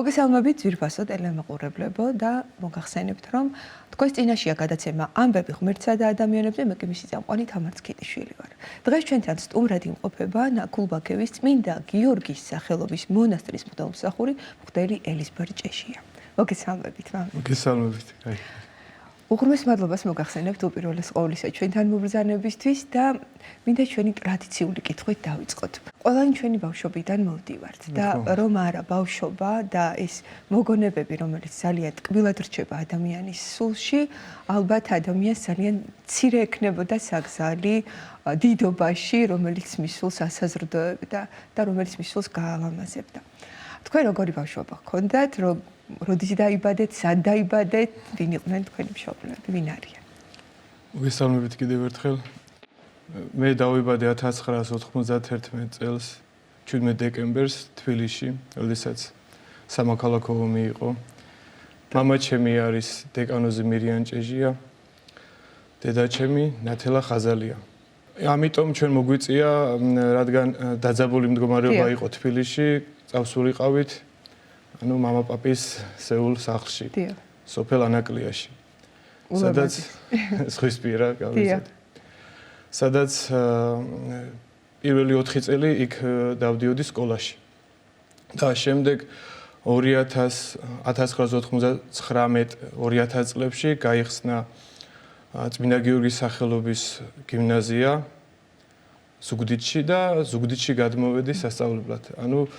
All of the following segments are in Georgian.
მოგესალმებით ძვირფასო ტელემეყურებლებო და მოგახსენებთ, რომ თქვენს წინაშეა გადაცემა ამბები ღმერთსა და ადამიანებზე, მე კი მისი წამყვანი თამარ ცქიტიშვილი ვარ. დღეს ჩვენთან სტუმრად იმყოფება ნაკულბაქევის წმინდა გიორგის სახელობის მონასტრის მღვდელმსახური მღვდელი ელიზბარ ჭეშია. მოგესალმებით, მამා. მოგესალმებით. უღრმეს მადლობას მოგახსენებთ უპირველეს ყოვლისა ჩვენთან მობრძანებისთვის და მინდა ჩვენი ტრადიციული კითხვით დავიწყოთ. ყველანი ჩვენი ბავშვობიდან მოვდივართ და რომ არა ბავშვობა და ეს მოგონებები, რომელიც ძალიან ტკბილად რჩება ადამიანის სულში, ალბათ ადამიანს ძალიან მცირე ექნებოდა საგზალი დიდობაში, რომელიც მის სულს ასაზრდოებდა და რომელიც მის სულს გაალამაზებდა. თქვენ როგორი ბავშვობა გქონდათ, როდის დაიბადეთ, სად დაიბადეთ, ვინ იყვნენ თქვენი მშობლები, ვინ არიან? მოგესალმებით კიდევ ერთხელ. მე დავიბადე 1991 წელს 17 დეკემბერს თბილისში, როდესაც სამოქალაქო ომი იყო. მამა ჩემი არის დეკანოზი მირიან ჭეშია, დედა ჩემი ნათელა ხაზალია. ამიტომ ჩვენ მოგვიწია, რადგან დაძაბული მდგომარეობა იყო თბილისში, წავსულიყავით ანუ მამა პაპის სეულ სახლში. სოფელ ანაკლიაში. სადაც ზღვისპირა გავიზარდე. სადაც პირველი 4 წელი იქ დავდიოდი სკოლაში. და შემდეგ 1999-2000 წლებში გაიხსნა წმინდა გიორგის სახელობის გიმნაზია ზუგდიდში და ზუგდიდში გადმოვედი სასწავლებლად. ანუ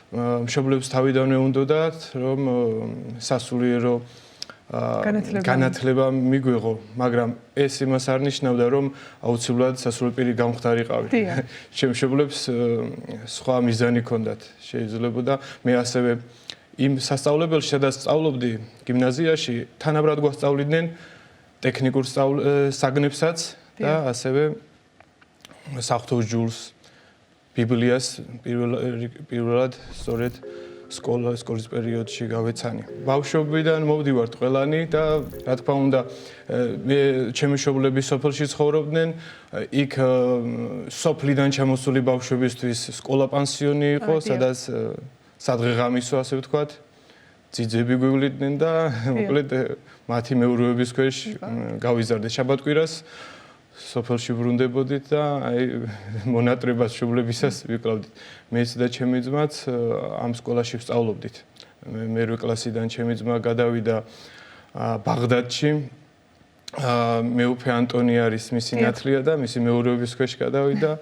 მშობლებს თავიდანვე უნდათ, რომ სასულიერო განათლება მიგვიღო, მაგრამ ეს იმას არ ნიშნავდა, რომ აუცილებლად სასულიერო გამხდარიყავი. ჩემ მშობლებს სხვა მიზანი ჰქონდათ, შეიძლებოდა მე ასევე იმ სასწავლებელში, სადაც სწავლობდი გიმნაზიაში, თანაბრად გვასწავლიდნენ ტექნიკურ საგნებსაც და ასევე საღვთო ჯულს, ბიბლიას პირველად სწორედ სკოლის პერიოდში გავეცანი. ბავშვობიდან მოვდივართ ყველანი და რა თქმა უნდა მე ჩემი მშობლები სოფელში ცხოვრობდნენ, იქ სოფლიდან ჩამოსული ბავშვებისთვის სკოლა პანსიონი იყო, სადაც სადღეღამისო ასე ვთქვათ, ძიძები გვივლიდნენ და მოკლედ მათი მეურვეობის ქვეშ გავიზარდე შაბათ-კვირას. სოფელში ვრუნდებოდით და აი მონატრებას მშობლებისას ვიკლავდით. მეც და ჩემი ძმაც ამ სკოლაში ვსწავლობდით. მერვე კლასიდან ჩემი ძმა გადავიდა ბაღდადში. მეუფე ანტონი არის მისი ნათლია და მისი მეურვეობის ქვეშ გადავიდა.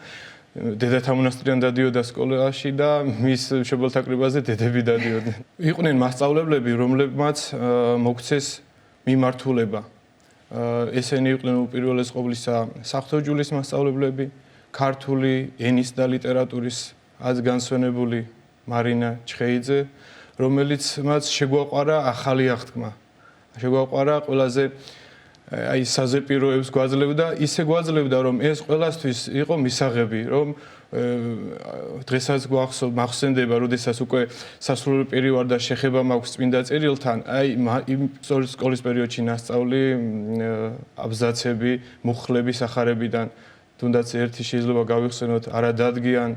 დედათა მონასტრიდან დადიოდა სკოლაში და მის მშობელთა კრებაზე დედები დადიოდნენ. იყვნენ მასწავლებლები, რომლებმაც მოგცეს მიმართულება. ესენი იყვნენ უპირველეს ყოვლისა საღვთო ჯულის მასწავლებლები, ქართული ენის და ლიტერატურის აზგანსვენებული მარინა ჩხეიძე, რომელიც მას შეგვაყვარა ახალი აღთქმა. შეგვაყვარა ყველაზე აი საზეპიროებს გვაძლევდა, ისე გვაძლევდა, რომ ეს ყველასთვის იყო მისაღები, რომ დღესაც მახსენდება, როდესაც უკვე სასულიერო პირი ვარ და შეხება მაქვს წმინდა წერილთან, აი იმ სკოლის პერიოდში ნასწავლი აბზაცები, მუხლები სახარებიდან, თუნდაც ერთი შეიძლება გავიხსენოთ, არა დადგიან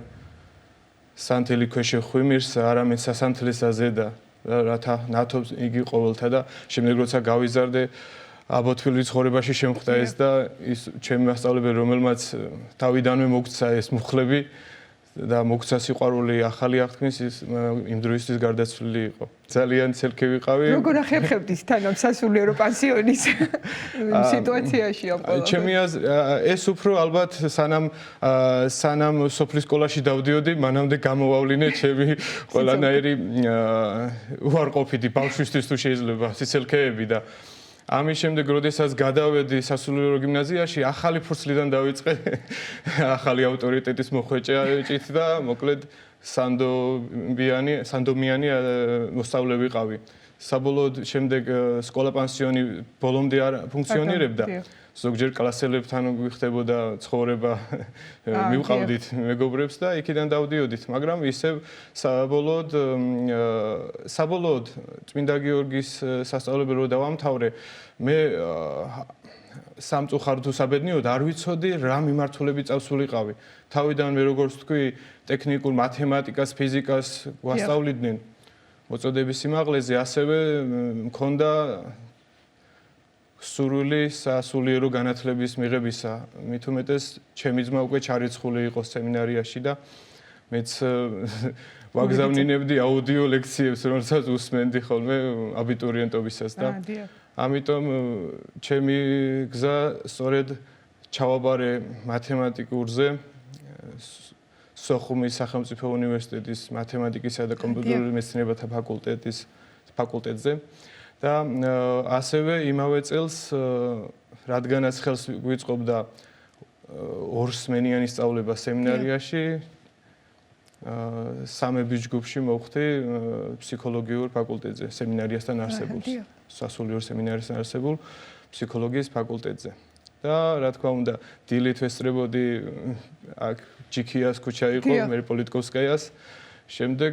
სანთელი ქვეშე ხვიმირს, არამედ სასანთლესა ზედა, რათა ნათობს იგი ყოველთა და შემდეგ როცა გავიზარდე აბოთვილის ცხოვრებაში შემხვდა ეს და ის ჩემი მასწავლებელი, რომელმაც თავიდანვე მოგცა ეს მუხლები და მოგცა სიყვარული ახალი აღთქმის, ის იმ დროისთვის გარდაცვლილი იყო. ძალიან ცელქე ვიყავი. როგორ ახერხებდით თანამ სასულიერო პანსიონის სიტუაციაში ამ ყველაფერს? ჩემი ეს უფრო ალბათ სანამ სოფლის სკოლაში დავდიოდი, მანამდე გამოვავლინე ჩემი ყველანაირი უარყოფითი ბავშვისთვის თუ შეიძლება სიცელქეები და ამის შემდეგ, როდესაც გადავედი სასულიერო გიმნაზიაში, ახალი ფურცლიდან დავიწყე, ახალი ავტორიტეტის მოხვეჭით და მოკლედ სანდომიანი მოსწავლე ვიყავი. საბოლოოდ შემდეგ სკოლა პანსიონი ბოლომდე არ ფუნქციონირებდა. ზოგჯერ კლასელებთან გვიხდებოდა ცხოვრება, მივყავდით მეგობრებს და იქიდან დავდიოდით, მაგრამ ისევ საბოლოოდ წმინდა გიორგის სასწავლებელი რო დავამთავრე, მე სამწუხაროდ თუ საბედნიეროდ არ ვიცოდი რა მიმართულებით წავსულიყავი. თავიდანვე როგორც თქვი, ტექნიკურ მათემატიკას, ფიზიკას გვასწავლიდნენ. მოწოდების სიმაღლეზე, ასევე მქონდა სურვილი სასულიერო განათლების მიღებისა. მით უმეტეს ჩემი ძმა უკვე ჩარიცხული იყო სემინარიაში და მეც ვაგზავნინებდი აუდიო ლექციებს, რომელსაც უსმენდი ხოლმე აბიტურიენტობისას და ამიტომ ჩემი გზა სწორედ ჩავაბარე მათემატიკურზე სოხუმის სახელმწიფო უნივერსიტეტის მათემატიკისა და კომპიუტერული მეცნიერებათა ფაკულტეტზე და ასევე იმავე წელს რადგანაც ხელს გვიწყობდა ორსმენიანი სწავლება სემინარიაში სამების ჯგუფში მოვხდი ფსიქოლოგიურ ფაკულტეტზე სემინარიასთან არსებულ სასულიერო სემინარიასთან არსებულ ფსიქოლოგიის ფაკულტეტზე და რა თქმა უნდა დილით ვესწრებოდი აქ ჯიქიას ქუჩა იყო მე პოლიტკოვსკაიას შემდეგ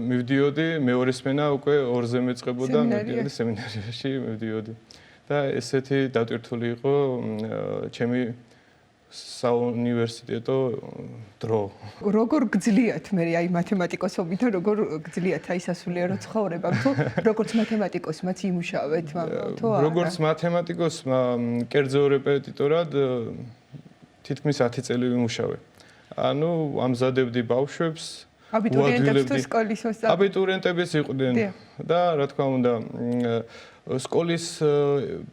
მივდიოდი მეორე სმენა უკვე 2-ზე მეწყებოდა მივდიოდი სემინარიაში მივდიოდი და ესეთი დატვირთული იყო ჩემი საუნივერსიტეტო დრო. როგორ გძლიათ მე აი მათემატიკოსობიდან როგორ გძლიათ აი სასულიერო ცხოვრება თუ როგორც მათემატიკოსმაც იმუშავეთ თუ არა? როგორც მათემატიკოსმა კერძო რეპეტიტორად თითქმის 10 წელი ვიმუშავე. ანუ ამზადებდი ბავშვებს აბიტურიენტებს თუ სკოლის მოსწავლეებს? აბიტურიენტებს იყვნენ და რა თქმა უნდა სკოლის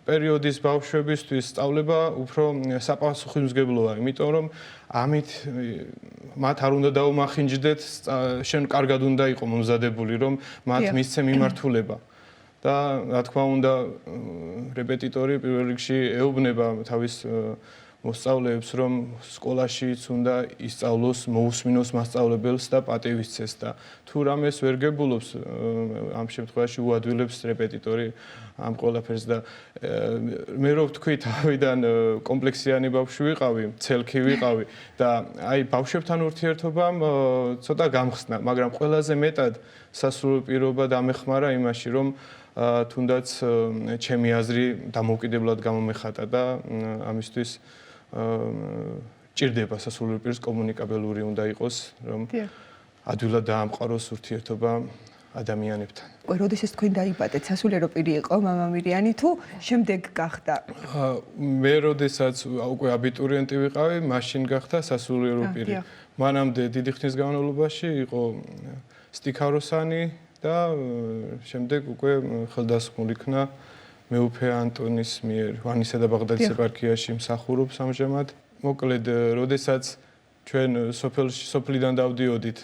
პერიოდის ბავშვებისთვის სწავლება უფრო საპასუხისმგებლოა, იმიტომ რომ ამით მათ არ უნდა დაუმახინჯდეთ, შენ კარგად უნდა იყო მომზადებული, რომ მათ მისცე მიმართულება. და რა თქმა უნდა რეპეტიტორი პირველ რიგში ეუბნება თავის მოსწავლეებს, რომ სკოლაშიც უნდა ისწავლოს, მოусმინოს მასწავლებელს და პატივისცეს და თუ რამეს ვერ გებულობს, ამ შემთხვევაში უადვილებს რეპეტიტორი ამ ყველაფერს და მე რო ვთქვი თავიდან კომპლექსიანი ბავშვი ვიყავი, ცელქი ვიყავი და აი ბავშვებთან ურთიერთობამ ცოტა გამხსნა, მაგრამ ყველაზე მეტად სასურველ პირობა დამეხმარა იმაში, რომ თუნდაც ჩემი აზრი დამოუკიდებლად გამომეხატა და ამისთვის ჭირდება სასულიერო პირის კომუნიკაბელური უნდა იყოს, რომ ადვილად დაამყაროს ურთიერთობა ადამიანებთან. უკვე როდესაც თქვენ დაიბადეთ, სასულიერო პირი იყო მამამირიანი თუ შემდეგ გახდა? მე როდესაც უკვე აბიტურიენტი ვიყავი, მაშინ გახდა სასულიერო პირი. მანამდე დიდი ხნის განმავლობაში იყო სტიქაროსანი და შემდეგ უკვე ხელდასხმული იქნა მეუფე ანტონის მიერ ვანისა და ბაღდადის ეპარქიაში მსახურობს ამჟამად. მოკლედ, როდესაც ჩვენ სოფლიდან დავდიოდით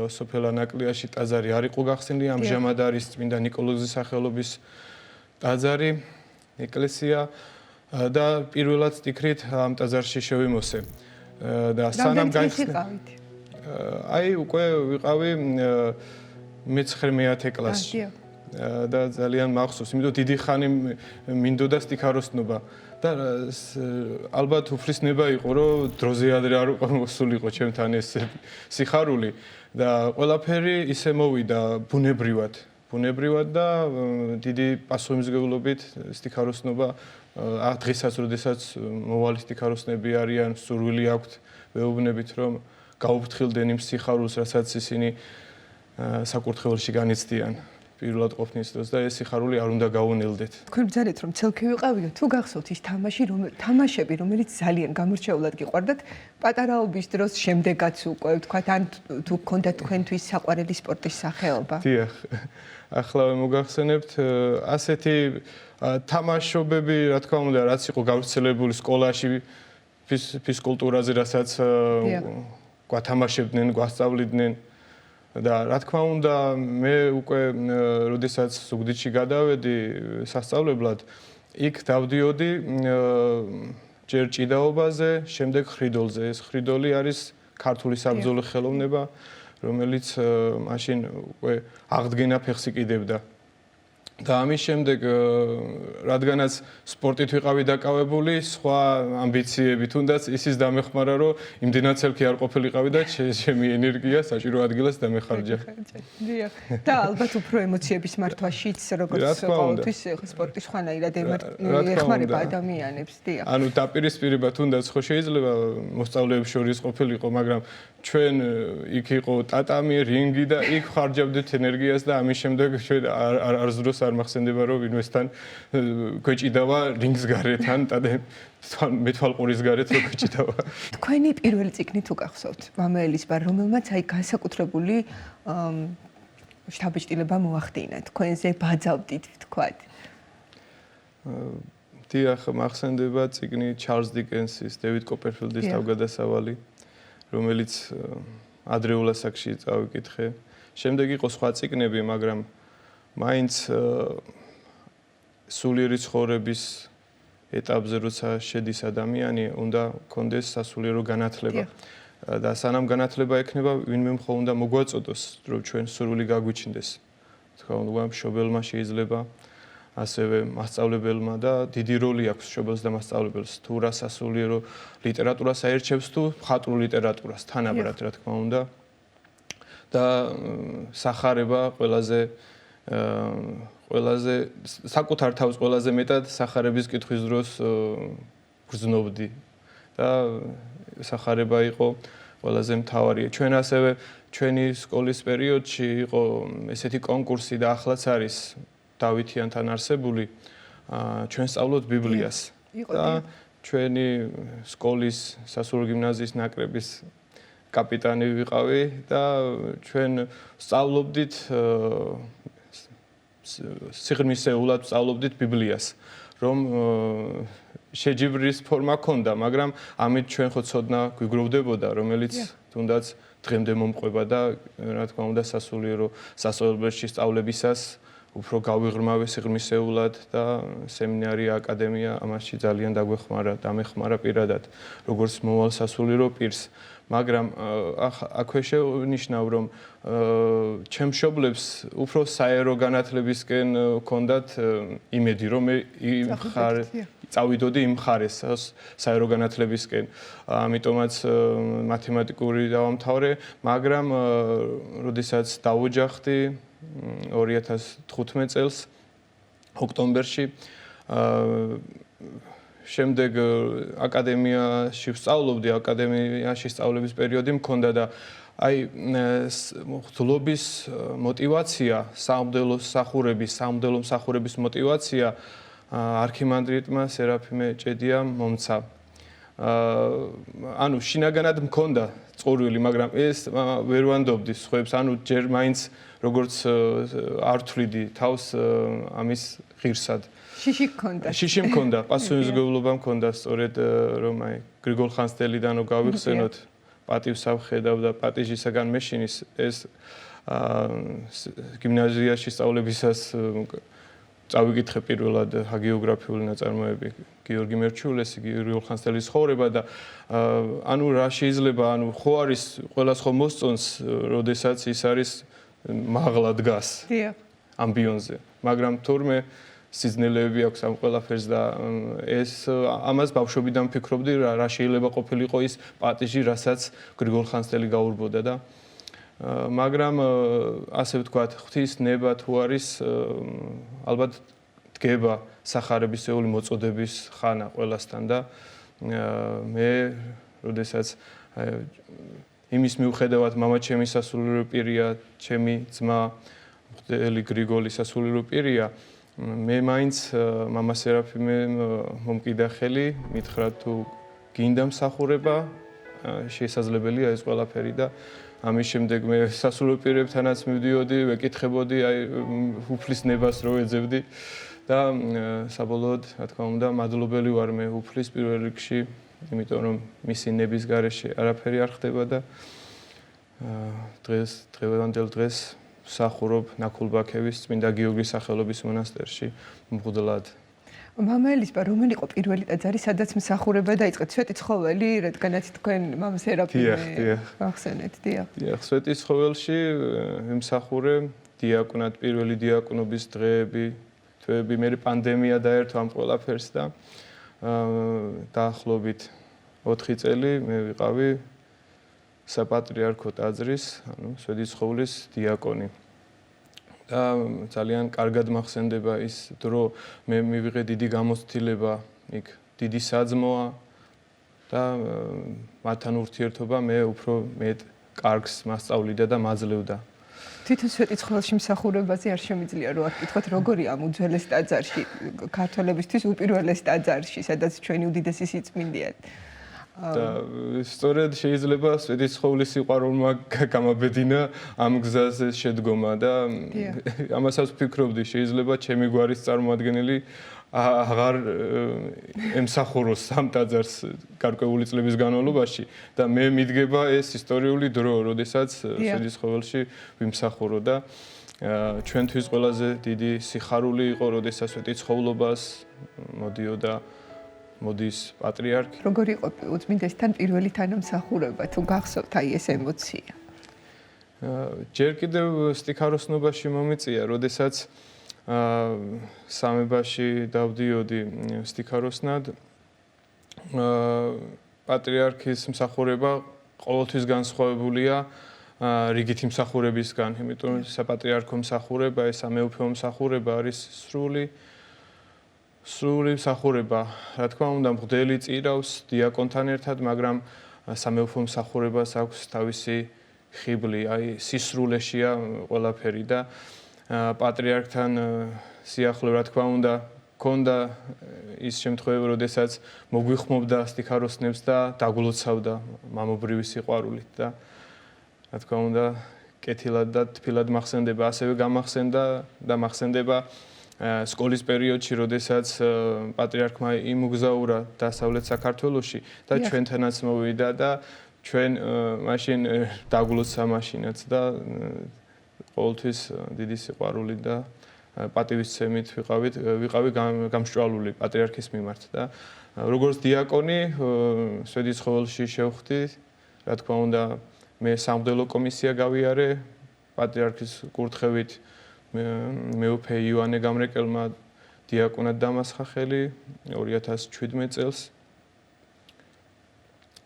სოფელ ანაკლიაში ტაძარი არ იყო გახსნილი, ამჟამად არის წმინდა ნიკოლოზის სახელობის ტაძარი, ეკლესია და პირველად სტიქრით ამ ტაძარში შევიმოსე. და სანამ გაიხსნა აი უკვე ვიყავი მე-9 კლასში. და ძალიან მახსოვს, იმიტომ დიდი ხანი მინდოდა სტიქაროსნობა და ალბათ უფრისნება იყო, რომ დროზე ადრე არ მოსულიყო ჩემთან ეს სიხარული და ყველაფერი ისე მოვიდა ბუნებრივად და დიდი პასუხისმგებლობით სტიქაროსნობა დღესაც, როდესაც მოვალი სტიქაროსნები არიან, სურვილი აქვთ, ვეუბნებით, რომ გაუფრთხილდნენ იმ სიხარულს, რასაც ისინი საკურთხეველში განიცდიან. პირველად ყოფნის დროს და ეს სიხარული არ უნდა გაუნელდეთ. თქვენ ბრძანეთ რომ ცელქი ვიყავიო, თუ გახსოვთ ის თამაშები, რომელიც ძალიან გამორჩეულად გიყვარდათ პატარაობის დროს, შემდეგაც უკვე ვთქვათ, ან თუ გქონდათ თქვენთვის საყვარელი სპორტის სახეობა? დიახ. ახლა მოგახსენებთ ასეთი თამაშობები, რა თქმა უნდა, რაც იყო გავრცელებული სკოლაში ფიზკულტურაზე, რასაც გვათამაშებდნენ, გვასწავლიდნენ და რა თქმა უნდა მე უკვე როდესაც ზუგდიდში გადავედი სასწავლებლად იქ დავდიოდი ჯერ ჭიდაობაზე, შემდეგ ხრიდოლზე. ეს ხრიდოლი არის ქართული საბრძოლო ხელოვნება, რომელიც მაშინ უკვე აღდგენა ფეხს იკიდებდა. და ამის შემდეგ რადგანაც სპორტით ვიყავი დაკავებული, სხვა ამბიციები თუნდაც ისიც დამეხმარა, რომ იმდენად ცელქი არ ყოფილიყავი და ჩემი ენერგია საჭირო ადგილას დამეხარჯა. დიახ. და ალბათ უფრო ემოციების მართვაშიც, როგორც ყოველთვის სპორტი სხვანაირად ეხმარება ადამიანებს, დიახ. ანუ დაპირისპირება თუნდაც ხო შეიძლება მოსწავლეებს შორის ყოფილიყო, მაგრამ ჩვენ იქ იყო ტატამი, რინგი და იქ ხარჯავდით ენერგიას და ამის შემდეგ ჩვენ არ ზრდოს არ მახსენდება რომ ინვესთან გვეჭიდავა რინგს გარეთ ან მეთვალყურის გარეთ რომ გვეჭიდავა. თქვენი პირველი წიგნი თუ გახსოვთ, მამაელის ბარ, რომელმაც აი განსაკუთრებული შთაბეჭდილება მოახდინა, თქვენზე ბაძავდით, ვთქვათ. დიახ, მახსენდება წიგნი ჩარლზ დიკენსის, დევიდ კოპერფილდის თავგადასავალი, რომელიც ადრეულ ასაკში წავიკითხე. შემდეგ იყო სხვა წიგნები, მაგრამ მაინც სულიერი ცხოვრების ეტაპზე როცა შედის ადამიანი, უნდა კონდეს სასულიერო განათლება. და სანამ განათლება ექნება, ვინმე მხოლოდ უნდა მოგვაწოდოს, რომ ჩვენ სურვილი გაგვიჩნდეს. თქვა უნდა მშობელმა შეიძლება ასევე მასწავლებელმა და დიდი როლი აქვს მშობელს და მასწავლებელს თუ რა სასულიერო ლიტერატურას აერჩევს თუ მხატვრულ ლიტერატურას თანაბრად რა თქმა უნდა და სახარება ყველაზე საკუთარ თავს ყველაზე მეტად სახარების კითხვის დროს გრძნობდი და სახარება იყო ყველაზე მთავარი. ჩვენ ასევე ჩვენი სკოლის პერიოდში იყო ესეთი კონკურსი და ახლაც არის დავითიანთან არსებული ჩვენ სწავლობთ ბიბლიას და ჩვენი სკოლის სასულიერო გიმნაზიის ნაკრების კაპიტანი ვიყავი და ჩვენ სწავლობდით სიღრმისეულად სწავლობდით ბიბლიას რომ შეჯიბრის ფორმა ჰქონდა მაგრამ ამით ჩვენ ხო ცოდნა გვიგროვდებოდა რომელიც თუნდაც დღემდე მომყვება და რა თქმა უნდა სასულიერო სასწავლებელში სწავლებისას უფრო გავიღრმავე სიღრმისეულად და სემინარია, აკადემია ამაში ძალიან დამეხმარა პირადად, როგორც მოვალ სასულიერო პირს. მაგრამ აქვე შევნიშნავ, რომ ჩემს მშობლებს უფრო საერო განათლებისკენ ჰქონდათ იმედი, რომ მე წავიდოდი იმ მხარეს, საერო განათლებისკენ. ამიტომაც მათემატიკური დავამთავრე, მაგრამ როდესაც დავოჯახდი 2015 წელს ოქტომბერში შემდეგ აკადემიაში ვსწავლობდი, აკადემიაში სწავლების პერიოდი მქონდა და აი ღლობის мотиваცია, სამღვდელო მსახურების мотиваცია არქიმანდრიტმა სერაფიმე ჭედიამ მომცა. ანუ შინაგანად მქონდა წორვილი, მაგრამ ეს ვერ ვანდობდი სხვებს, ანუ ჯერ მაინც როგორც არ თვლიდი თავს ამის ღირსად. შიში მქონდა, პასუხისმგებლობა მქონდა, სწორედ რომ აი გრიგოლ ხანძთელიდანო გავიხსენოთ, პატივს ავხედავ და პატიჟისაგან მეშინის ეს გიმნაზიაში სწავლებისას წავიკითხე პირველად ჰაგიოგრაფიული ნაწარმოები გიორგი მერჩულესი, გრიგოლ ხანძთელის ცხოვრება და ანუ რა შეიძლება, ანუ ხო არის ყველას ხო მოსწონს, როდესაც ის არის მაღლა დგას ამბიონზე, მაგრამ თურმე სიზნელეები აქვს ამ ყველაფერს და ეს ამას ბავშვობიდან ვფიქრობდი რა შეიძლება ყოფილიყო ის პატიჟი, რასაც გრიგოლ ხანძთელი გაურბოდა და მაგრამ ასე ვთქვათ, ღვთის ნება თუ არის ალბათ დგება სახარებისეული მოწოდების ხანა ყველასთან და მე როდესაც იმის მიუხედავად მამაჩემი სასულიერო პირია, ჩემი ძმა მღვდელი გრიგოლი სასულიერო პირია, მე მაინც მამა სერაფიმემ მომკიდა ხელი, მითხრა თუ გინდა მსახურება, შესაძლებელია ეს ყველაფერი და ამის შემდეგ მე სასულიერო პირებთანაც მივდიოდი, ვეკითხებოდი, აი უფლის ნებას რო ეძებდი და საბოლოოდ, რა თქმა უნდა, მადლობელი ვარ მე უფლის პირველ რიგში, იმიტომ რომ მისი ნების გარეშე არაფერი არ ხდება და დღევანდელ დღეს ვსახურობ ნაქულბაქევის წმინდა გიორგის სახელობის მონასტერში მღვდლად. მამაელის ბა რომელი იყო პირველი ტაძარი, სადაც მსახურება დაიწყეთ? სვეტიცხოველი, რადგანაც თქვენ მამა სერაფიმე ახსენეთ, დიახ. დიახ, სვეტიცხოველში ვიმსახურე დიაკვნად, პირველი დიაკნობის დღეები, თვეები, მე პანდემია დაერთო ამ ყველაფერს და დაახლოებით 4 წელი მე ვიყავი საპატრიარქო ტაძრის, ანუ სვეტიცხოვლის დიაკონი. და ძალიან კარგად მახსენდება ის დრო, მე მივიღე დიდი გამოცდილება, იქ დიდი საძმოა, და მათთან ურთიერთობა მე უფრო მეტ კარგს მასწავლიდა და მაძლევდა. თვითონ სვეტიცხოველში მსახურებაზე არ შემიძლია რომ არ ვკითხოთ როგორი ამ უძველეს ტაძარში ქართველებისთვის უპირველეს ტაძარში სადაც ჩვენი უდიდესი სიწმინდეა და სწორედ შეიძლება სვეტიცხოვლის სიყვარულმა გამაბედინა ამ გზაზე შედგომა და ამასაც ვფიქრობდი შეიძლება ჩემი გვარის წარმომადგენელი აღარ ემსახუროს ამ ტაძარს გარკვეული წლების განმავლობაში და მე მიდგება ეს ისტორიული დრო, როდესაც სვეტიცხოველში ვიმსახურო და ჩვენთვის ყველაზე დიდი სიხარული იყო, როდესაც სვეტიცხოვლობას მოდიოდა მოდის პატრიარქი. როგორ იყო უწმინდესთან პირველი თანამსახურება, თუ გახსოვთ აი ეს ემოცია? ჯერ კიდევ სტიქაროსნობაში მომიწია, როდესაც სამებაში დავდიოდი სტიქაროსნად. პატრიარქის მსახურება ყოველთვის განსხვავებულია რიგითი მსახურებისგან, იმიტომ საპატრიარქო მსახურება, ეს სამეუფო მსახურება არის სრული მსახურება. რა თქმა უნდა, მღვდელი წირავს დიაკონთან ერთად, მაგრამ სამეუფო მსახურებას აქვს თავისი ხიბლი, აი სისრულეშია ყველაფერი და პატრიარქთან სიახლოვე, რა თქმა უნდა, ქონდა ის შემთხვევები, როდესაც მოგვიხმობდა სტიქაროსნებს და დაგულოცავდა მამობრივი სიყვარულით და რა თქმა უნდა, კეთილად და თბილად მახსენდება, ასევე გამახსენდა და მახსენდება სკოლის პერიოდში, როდესაც პატრიარქმა იმუგზაურა დასავლეთ საქართველოში და ჩვენთანაც მოვიდა და ჩვენ მაშინ დაგულოცა მაშინაც და ყოველთვის დიდი სიყვარული და პატივისცემით ვიყავი გამსჭვალული პატრიარქის მიმართ და როგორც დიაკონი სვეტიცხოველში შევხვდი, რა თქმა უნდა, მე სამღვდელო კომისია გავიარე პატრიარქის კურთხევით მეუფე იოანე გამრეკელმა დიაკონად დამასხა ხელი 2017 წელს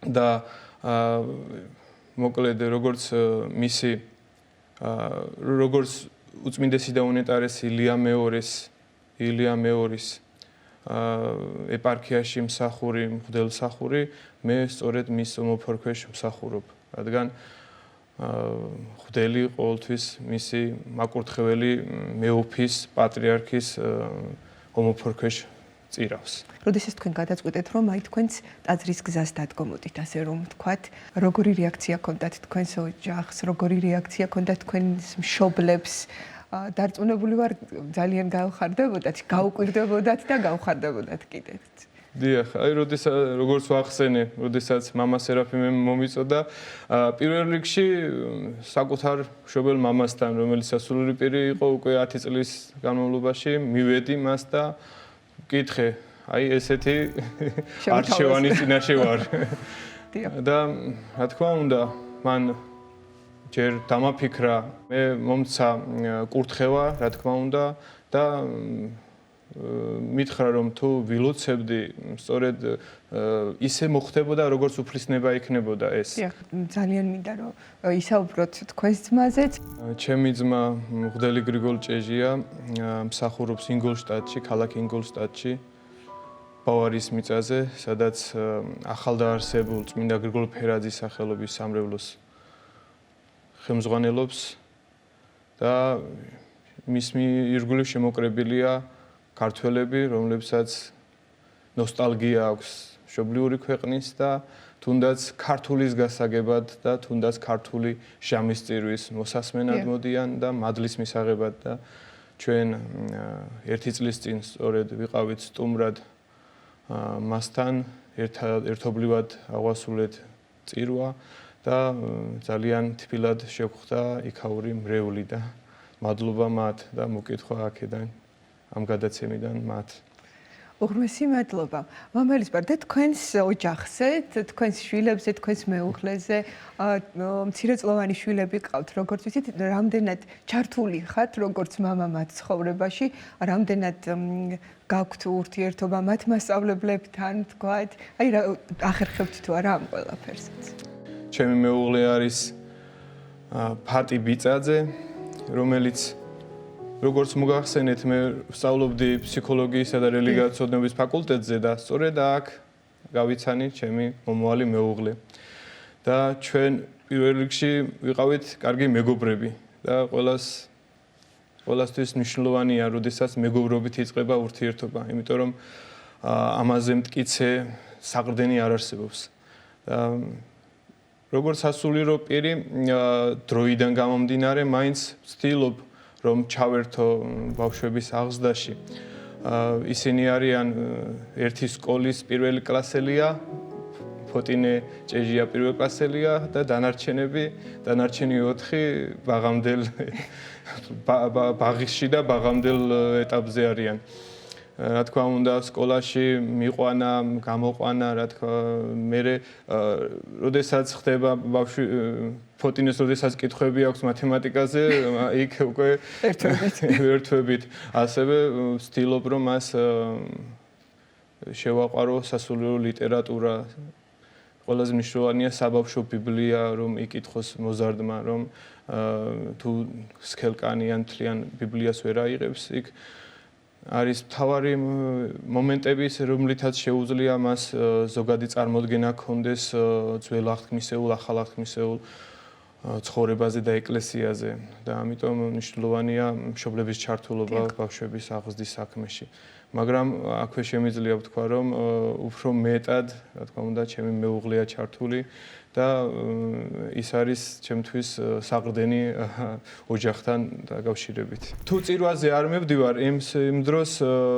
და მოკლედ როგორც მისი როგორც უწმინდესი და უნეტარესი ილია მეორის ეპარქიაში მსახური, მღვდელსახური, მე სწორედ მის ომოფორქვეშ მსახურობ, რადგან მღვდელი ყოველთვის მისი მაკურთხეველი მეუფის, პატრიარქის ომოფორქვეშ წირავს. როდესაც თქვენ გადაწყვეტეთ, რომ აი თქვენს ტაძრის გზას დადგომოდით, ასე რომ ვთქვათ, როგორი რეაქცია ჰქონდათ თქვენს ოჯახს, როგორი რეაქცია ჰქონდათ თქვენს მშობლებს? დარწმუნებული ვარ, ძალიან გავხარდებოდათ, გაუკვირდებოდათ და გავხარდებოდათ კიდეც. დიახ, აი როგორც ვახსენე, როდესაც მამა სერაფიმემ მომიწოდა, პირველ რიგში საკუთარ მშობელ მამასთან, რომელიც სასულელი პირი იყო უკვე 10 წლის განმავლობაში, მივედი მას და ვკითხე, აი ესეთი არჩევანის წინაშე ვარ. და რა თქმა უნდა, მან ჯერ დამაფიქრა, მე მომცა კურთხევა, რა თქმა უნდა და მითხრა რომ თუ ვილოცებდი, სწორედ ისე მოხდებოდა, როგორც უფლისნება იქნებოდა ეს. ძალიან მინდა რომ ისაუბროთ თქვენს ძმაზეც. ჩემი ძმა მღვდელი გრიგოლ ჭეჟია, მსახურობს ინგოლშტადტში, ქალაქ ინგოლშტადტში, ბავარიის მიწაზე, სადაც ახალდაარსებულ წმინდა გრიგოლ ფერაძის სახელობის სამრევლოს ხელმძღვანელობს და მის ირგვლივ შემოკრებილია ქართველები, რომლებსაც ნოსტალგია აქვს მშობლიური ქვეყნის და თუნდაც ქართულის გასაგებად და თუნდაც ქართული ჟამის წირვის მოსასმენად მოდიან და მადლის მისაღებად და ჩვენ ერთი წლის წინ სწორედ ვიყავით სტუმრად მასთან ერთობლივად აღვასრულეთ წირვა და ძალიან თბილად შევხვდა იქაური მრევლი და მადლობა მათ და მოკითხვა აქედან ამ გადაცემიდან მათ. უღრმესი მადლობა. მამალისპარ და თქვენს ოჯახზე, თქვენს შვილებზე, თქვენს მეუღლეზე, მცირეწლოვანი შვილები ყავთ, როგორც ვიცით, რამდენად ჩართული ხართ, როგორც მამა მათ ცხოვრებაში, რამდენად გაქვთ ურთიერთობა მათ მასწავლებლებთან, თქვათ, აი რა ახერხებთ თუ არა ამ ყველაფერსაც? ჩემი მეუღლე არის ფატი ბიწაძე, რომელიც როგორც მოგახსენეთ, მე ვსწავლობდი ფსიქოლოგიისა და რელიგიათწოდნების ფაკულტეტზე და სწორედ აქ გავიცანი ჩემი მომავალი მეუღლე. და ჩვენ პირველ რიგში ვიყავით კარგი მეგობრები და ყველასთვის მნიშვნელოვანია, როდესაც მეგობრობით იწყება ურთიერთობა, იმიტომ რომ ამაზე მტკიცე საყრდენი არ არსებობს. და როგორც სასულიერო პირი დროიდან გამომდინარე, მაინც ვცდილობ რომ ჩავერთო ბავშვების აღზრდაში. ისინი არიან ერთი სკოლის პირველი კლასელია, ფოტინე ჭეჟია პირველი კლასელია და დანარჩენი 4 ბაღამდელ ბაღში და ბაღამდელ ეტაპზე არიან. რა თქმა უნდა, სკოლაში მიყვანა, გამოყვანა, რა თქმა მე როდესაც ხდება ბავშვი ფოტინეს როდესაც კითხვები აქვს მათემატიკაზე, იქ უკვე ერთვებით. ასევე ვცდილობ რომ მას შევაყვარო სასულიერო ლიტერატურა. ყველაზე მნიშვნელოვანია საბავშვო ბიბლია, რომ იკითხოს მოზარდმა, რომ თუ სქელკანიან თლიან ბიბლიას ვერ აიღებს, იქ არის მთავარი მომენტები, რომლითაც შეუძლია მას ზოგადი წარმოდგენა ჰქონდეს ძველ აღთქმისეულ, ახალ აღთქმისეულ ცხოვრებაზე და ეკლესიაზე და ამიტომ მნიშვნელოვანია მშობლების ჩართულობა ბავშვების აღზრდის საქმეში. მაგრამ აქვე შემიძლია ვთქვა, რომ უფრო მეტად, რა თქმა უნდა, ჩემი მეუღლეა ჩართული და ის არის ჩემთვის საყრდენი ოჯახთან დაკავშირებით. თუ წირვაზე არ მივდივარ, იმ დროს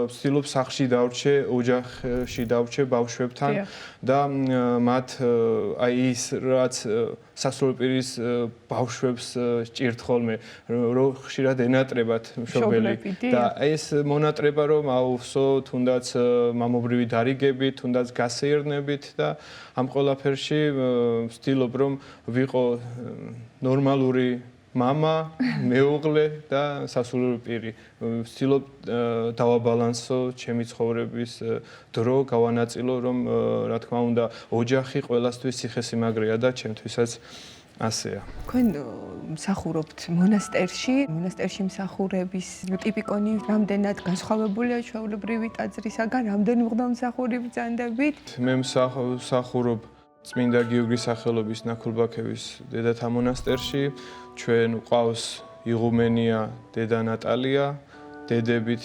ვცდილობ სახლში დავრჩე, ოჯახში დავრჩე ბავშვებთან და მათ აი ის რაც სასულიერო პირის ბავშვებს სჭირთ ხოლმე, რომ ხშირად ენატრებათ მშობელი და ეს მონატრება რომ აუვსო თუნდაც მამობრივი დარიგებით, თუნდაც გასეირნებით და ამ ყველაფერში ვცდილობ რომ ვიყო ნორმალური მამა, მეუღლე და სასულიერო პირი. ვცდილობ დავაბალანსო ჩემი ცხოვრების დრო, გავანაწილო რომ რა თქმა უნდა ოჯახი ყველასთვის ციხესიმაგრეა და ჩემთვისაც ასეა. თქვენ მსახურობთ მონასტერში მსახურების ტიპიკონი რამდენად განსხვავებულია ჩვეულებრივი ტაძრისაგან, რამდენი მღვდელმსახური ბრძანდებით? მე მსახურობ წმინდა გიორგის სახელობის ნაქოლბაქების დედათა მონასტერში. ჩვენ ვყავს იღუმენია დედა ნატალია, დედებით,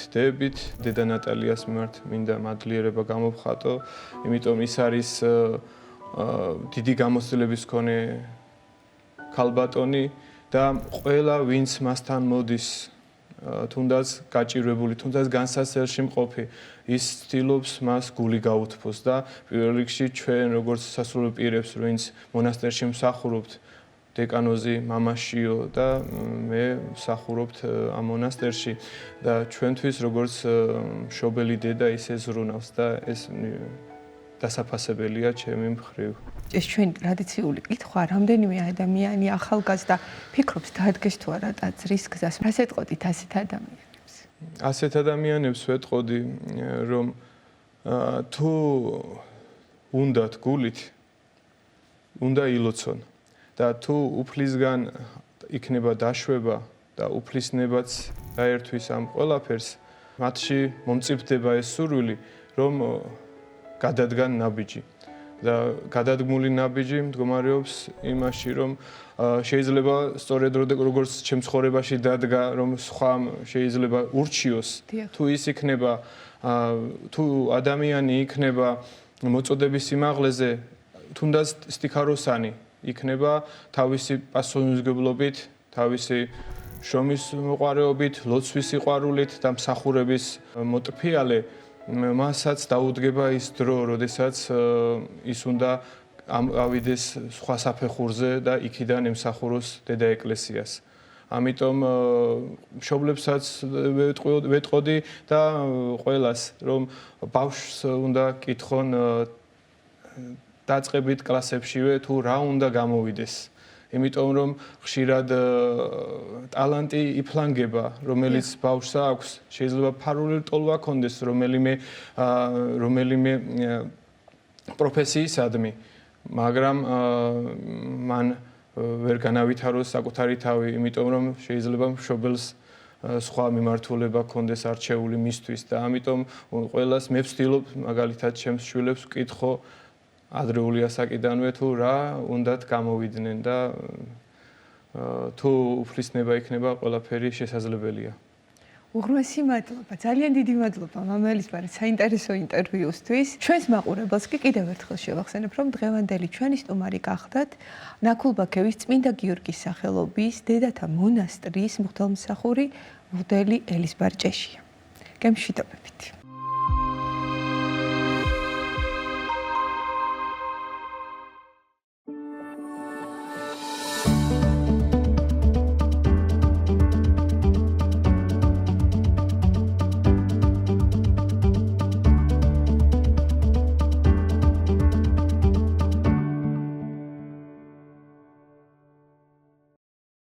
დედა ნატალიას მიმართ მინდა მადლიერება გამოვხატო, იმიტომ ის არის დიდი გამოცდილების მქონე ქალბატონი და ყველა ვინც მასთან მოდის თუნდაც გაჭირვებული, თუნდაც განსასწრებში მყოფი, ის ცდილობს მას გული გაუთფოს და პირველ რიგში ჩვენ როგორც სასულიერო პირებს, ვინც მონასტერში მსახურობთ, დეკანოზი, მამაშიო და მე მსახურობთ ამ მონასტერში და ჩვენთვის როგორც მშობელი დედა ისე ზრუნავს და ეს დასაფასებელია ჩემი მხრივ. ეს ჩვენი ტრადიციული კითხვა, რამდენიმე ადამიანი ახალგაზრდა ფიქრობს დადგეს თუ არა ტაძრის გზას. რას ეტყოდით ასეთ ადამიანებს? ასეთ ადამიანებს ვეტყოდი, რომ თუ უნდათ გულით, უნდა ილოცონ და თუ უფლისგან იქნება დაშვება და უფლისნებაც დაერთვის ამ ყველაფერს, მათში მომწიფდება ეს სურვილი, რომ გადადგან ნაბიჯი და გადადგმული ნაბიჯი მდგომარეობს იმაში, რომ შეიძლება სწორედ როგორც ჩემ ცხოვრებაში დადგა, რომ სხვა შეიძლება ურჩიოს, თუ ის იქნება, თუ ადამიანი იქნება მოწოდების სიმაღლეზე, თუნდაც სტიქაროსანი იქნება თავისი პასუხისმგებლობით, თავისი შრომის მოყვარეობით, ლოცვის სიყვარულით და მსახურების მოტფიალე მასაც დაუდგება ის დრო, როდესაც ის უნდა ავიდეს სხვა საფეხურზე და იქიდან ემსახუროს დედა ეკლესიას. ამიტომ მშობლებსაც ვეტყოდი და ყველას, რომ ბავშვს უნდა კითხონ დაწყებით კლასებშივე თუ რა უნდა გამოვიდეს. იმიტომ რომ ხშირად ტალანტი იფლანგება, რომელიც ბავშვს აქვს, შეიძლება ფარული ტოლვა ჰქონდეს რომელიმე პროფესიისადმი, მაგრამ მან ვერ განავითაროს საკუთარი თავი, იმიტომ რომ შეიძლება მშობელს სხვა მიმართულება ჰქონდეს არჩეული მისთვის და ამიტომ ყველას მე ვცდილობ მაგალითად ჩემს შვილებს ვკითხო ადრეული ასაკიდანვე თუ რა უნდათ გამოვიდნენ და თუ უფლისნება იქნება, ყველაფერი შესაძლებელია. უღრმესი მადლობა, ძალიან დიდი მადლობა მამაელისმარე საინტერესო ინტერვიუსთვის. ჩვენს მაყურებელს კი კიდევ ერთხელ შევახსენებ, რომ დღევანდელი ჩვენი სტუმარი გახდათ ნაქულბაქევის წმინდა გიორგის სახელობის დედათა მონასტრის მღვდელმსახური მღვდელი ელიზბარ ჭეშია. გემშვიდობებით.